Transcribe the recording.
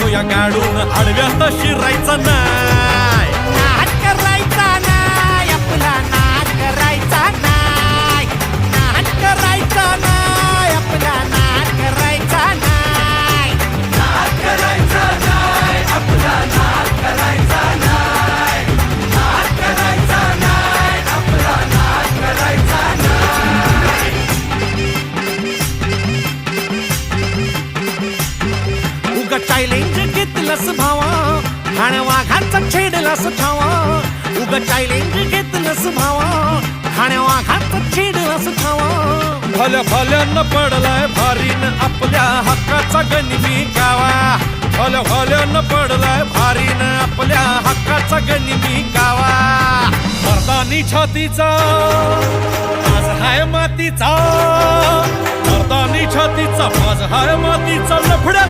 घेऊया गाडून आडव्यात शिरायचा नाही. नाद करायचा नाही आपला, नाद करायचा नाही, नाद करायचा नाही आपला, नाद करायचा नाही, नाद करायचा नाही आपला, नाद करायचा नाही, नाद करायचा नाही आपला, नाद करायचा नाही. उगा चॅलेंज घेतलंस भावा, ठाण्या वाघाचा छेडलास ठावा. उगा चॅलेंज घेतलंस भावा, ठाण्या वाघाचा छेडलास ठावा. भल्या भल्यानं पडलाय भारीन आपल्या हक्काचा गनिमी गावा. भल्या भल्यानं पडलाय भारीन आपल्या हक्काचा गनिमी गावा. मर्दानी छातीचा आज हाय मातीचा, मर्दानी छातीचा आज हाय मातीचा लफड्या